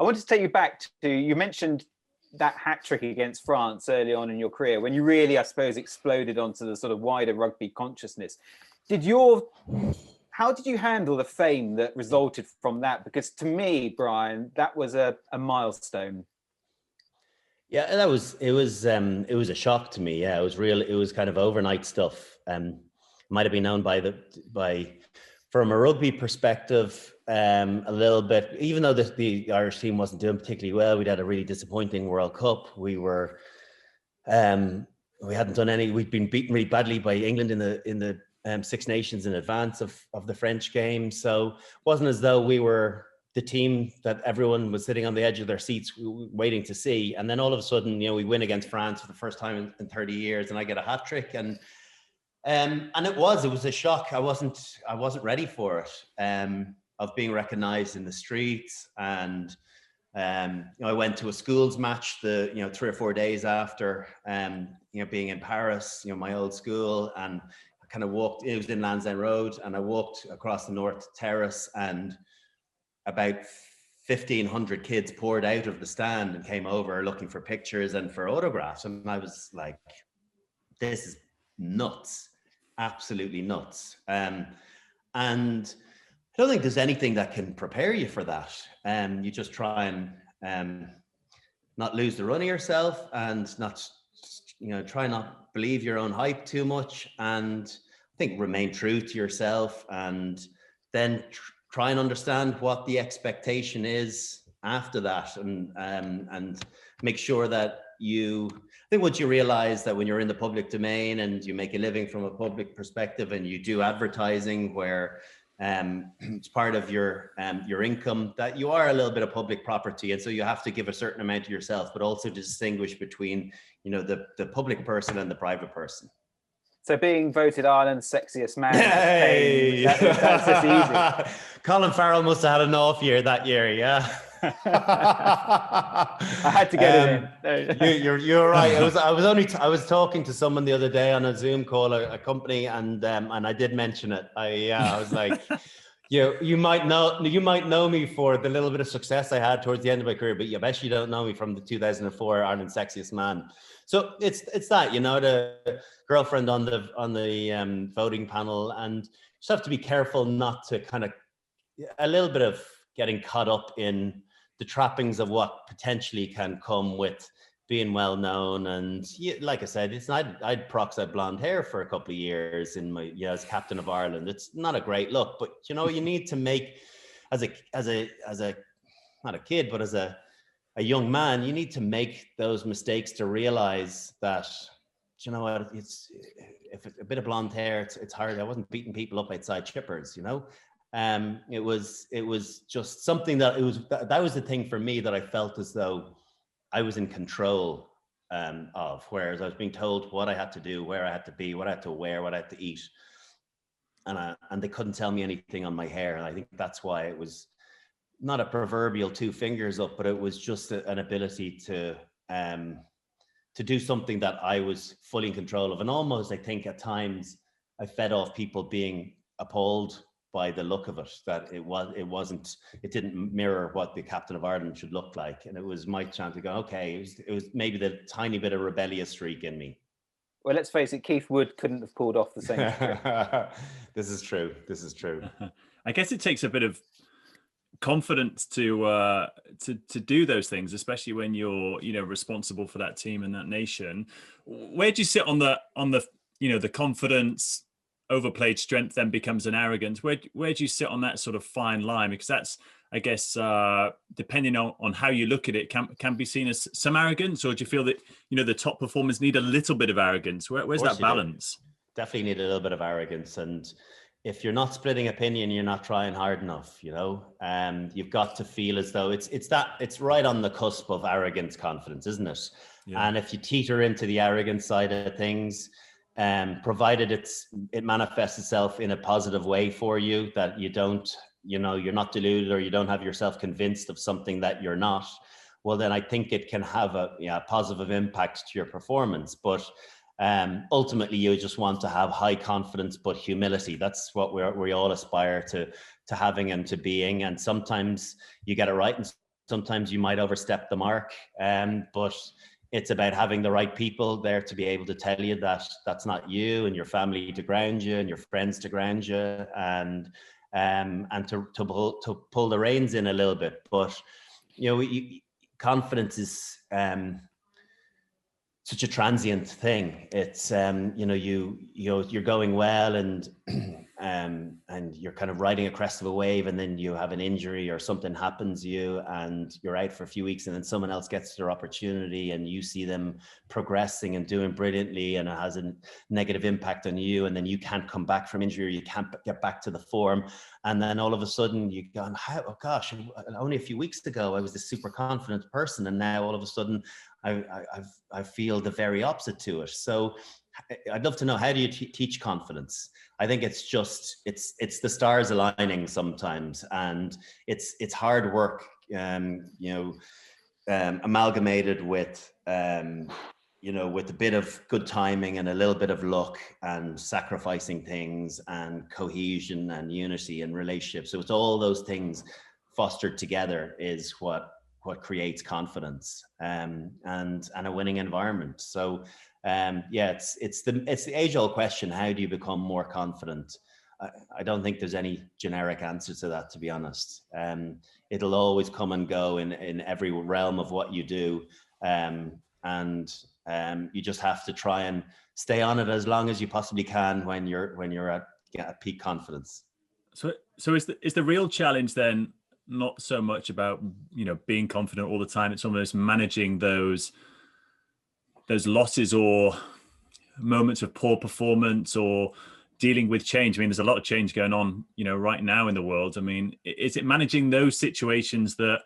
I wanted to take you back to, you mentioned that hat trick against France early on in your career, when you really, I suppose, exploded onto the sort of wider rugby consciousness. How did you handle the fame that resulted from that? Because to me, Brian, that was a milestone. Yeah, it was a shock to me. Yeah, it was real. It was kind of overnight stuff. Might have been known from a rugby perspective, a little bit, even though the Irish team wasn't doing particularly well. We'd had a really disappointing World Cup. We hadn't done any, we'd been beaten really badly by England in the Six Nations in advance of the French game. So it wasn't as though we were the team that everyone was sitting on the edge of their seats waiting to see. And then all of a sudden, we win against France for the first time in 30 years and I get a hat trick. And it was a shock. I wasn't ready for it, of being recognized in the streets. And I went to a schools match 3 or 4 days after, being in Paris, my old school, and I kind of walked, it was in Land's End Road, and I walked across the North Terrace, and about 1,500 kids poured out of the stand and came over looking for pictures and for autographs. And I was like, this is nuts, absolutely nuts. And I don't think there's anything that can prepare you for that. You just try and not lose the run of yourself, and not, try not believe your own hype too much, and I think remain true to yourself, and then try and understand what the expectation is after that, and make sure that I think once you realize that when you're in the public domain and you make a living from a public perspective and you do advertising where it's part of your income, that you are a little bit of public property, and so you have to give a certain amount to yourself, but also distinguish between the public person and the private person. So being voted Ireland's sexiest man, hey! that's just easy. Colin Farrell must have had an off year that year, yeah. I had to get it in. You're right. I was talking to someone the other day on a Zoom call, a company, and I did mention it. I was like, you might know me for the little bit of success I had towards the end of my career, but I bet you don't know me from the 2004 Ireland's Sexiest Man. So it's that, the girlfriend on the voting panel, and you just have to be careful not to kind of a little bit of getting caught up in the trappings of what potentially can come with being well known. And like I said, I'd proxed blonde hair for a couple of years in my as captain of Ireland. It's not a great look, but you need to make as a not a kid, but as a young man, you need to make those mistakes to realize that what, it's a bit of blonde hair, it's hard. I wasn't beating people up outside Chippers, it was just something that was the thing for me that I felt as though I was in control of, whereas I was being told what I had to do, where I had to be, what I had to wear, what I had to eat, and they couldn't tell me anything on my hair. And I think that's why it was not a proverbial 2 fingers up, but it was just an ability to do something that I was fully in control of. And almost, I think at times I fed off people being appalled by the look of it, that it didn't mirror what the captain of Ireland should look like. And it was my chance to go, okay, it was maybe the tiny bit of rebellious streak in me. Well, let's face it, Keith Wood couldn't have pulled off the same trick. This is true. I guess it takes a bit of confidence to do those things, especially when you're responsible for that team and that nation. Where do you sit on the confidence? Overplayed strength then becomes an arrogance. Where do you sit on that sort of fine line? Because that's, I guess, depending on how you look at it, can be seen as some arrogance, or do you feel that the top performers need a little bit of arrogance? Where's that balance? Definitely need a little bit of arrogance, and if you're not splitting opinion, you're not trying hard enough. You've got to feel as though it's right on the cusp of arrogance, confidence, isn't it? Yeah. And if you teeter into the arrogance side of things, provided it manifests itself in a positive way for you, that you're not deluded, or you don't have yourself convinced of something that you're not, well, then I think it can have a positive impact to your performance. But ultimately, you just want to have high confidence, but humility. That's what we all aspire to having and to being. And sometimes you get it right, and sometimes you might overstep the mark, but it's about having the right people there to be able to tell you that that's not you, and your family to ground you, and your friends to ground you, and to pull the reins in a little bit. But confidence is such a transient thing. It's you're going well, and you're kind of riding a crest of a wave, and then you have an injury or something happens to you and you're out for a few weeks, and then someone else gets their opportunity and you see them progressing and doing brilliantly, and it has a negative impact on you, and then you can't come back from injury, or you can't get back to the form, and then all of a sudden you go, oh gosh, only a few weeks ago I was this super confident person, and now all of a sudden I feel the very opposite to it. So I'd love to know, how do you teach confidence? I think it's just, it's the stars aligning sometimes, and it's hard work, amalgamated with, with a bit of good timing and a little bit of luck and sacrificing things and cohesion and unity and relationships. So it's all those things fostered together is what creates confidence, and a winning environment. So it's the age-old question: how do you become more confident? I don't think there's any generic answer to that, to be honest. It'll always come and go in every realm of what you do, and you just have to try and stay on it as long as you possibly can when you're at peak confidence. So is the real challenge then not so much about being confident all the time? It's almost managing those losses or moments of poor performance, or dealing with change. I mean, there's a lot of change going on right now in the world. I mean, is it managing those situations that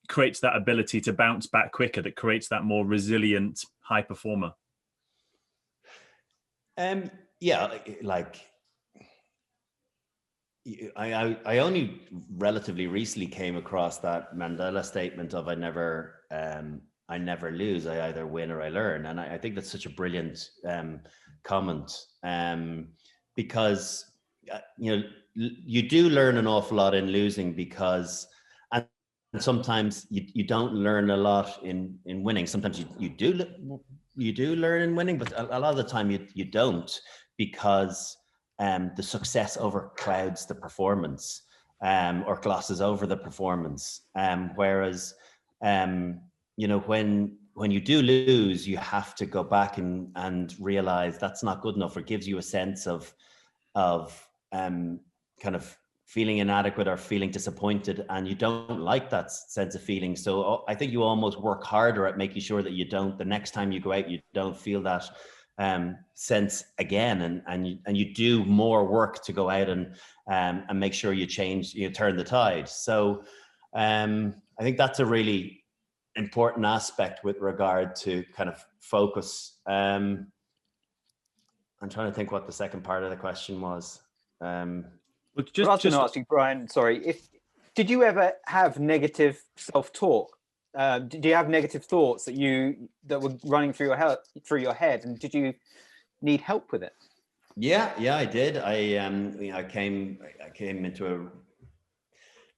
creates that ability to bounce back quicker, that creates that more resilient high performer? I only relatively recently came across that Mandela statement of I never lose, I either win or I learn. And I think that's such a brilliant comment, because you do learn an awful lot in losing, because and sometimes you don't learn a lot in winning. Sometimes you do learn in winning, but a lot of the time you don't, because the success overclouds the performance, or glosses over the performance. Whereas, when you do lose, you have to go back and realize that's not good enough. It gives you a sense of kind of feeling inadequate or feeling disappointed, and you don't like that sense of feeling. So I think you almost work harder at making sure that the next time you go out, you don't feel that sense again, and you do more work to go out and make sure you turn the tide. So I think that's a really important aspect with regard to kind of focus. I'm trying to think what the second part of the question was. Well, just I was going to ask you, Brian, sorry, did you ever have negative self-talk? Did you have negative thoughts that were running through your head, and did you need help with it? Yeah, I did. I came into a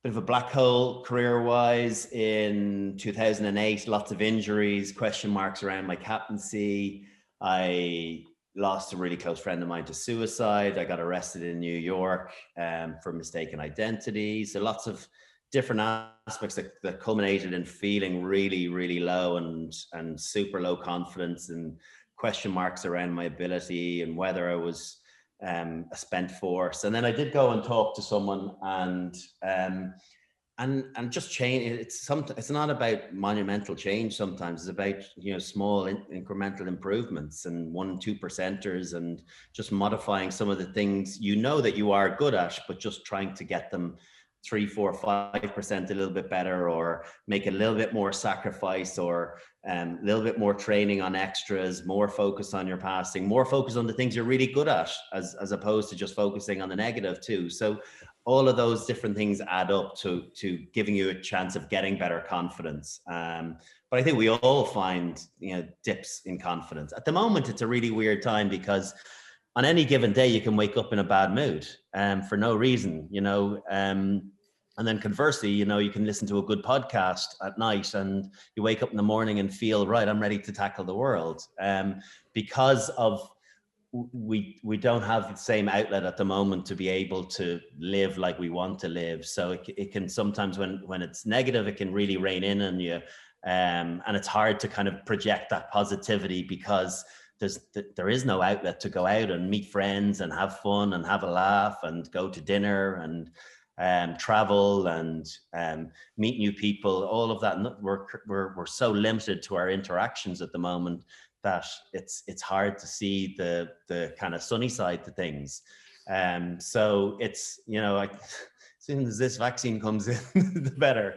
bit of a black hole career-wise in 2008. Lots of injuries, question marks around my captaincy. I lost a really close friend of mine to suicide. I got arrested in New York for mistaken identity. So lots of different aspects that culminated in feeling really, really low and super low confidence, and question marks around my ability and whether I was a spent force. And then I did go and talk to someone and just change. It's not about monumental change. Sometimes it's about small incremental improvements and 1-2%ers, and just modifying some of the things that you are good at, but just trying to get them 3, 4, 5% a little bit better, or make a little bit more sacrifice, or a little bit more training on extras, more focus on your passing, more focus on the things you're really good at, as opposed to just focusing on the negative too. So all of those different things add up to giving you a chance of getting better confidence. But I think we all find dips in confidence. At the moment, it's a really weird time, because on any given day you can wake up in a bad mood for no reason. And then conversely, you know, you can listen to a good podcast at night and you wake up in the morning and feel, right, I'm ready to tackle the world. Because of we don't have the same outlet at the moment to be able to live like we want to live. So it can sometimes, when it's negative, it can really rein in on you. And it's hard to kind of project that positivity because there is no outlet to go out and meet friends and have fun and have a laugh and go to dinner and travel and meet new people. All of that, we're so limited to our interactions at the moment that it's hard to see the kind of sunny side to things. So it's, you know, as soon as this vaccine comes in, the better.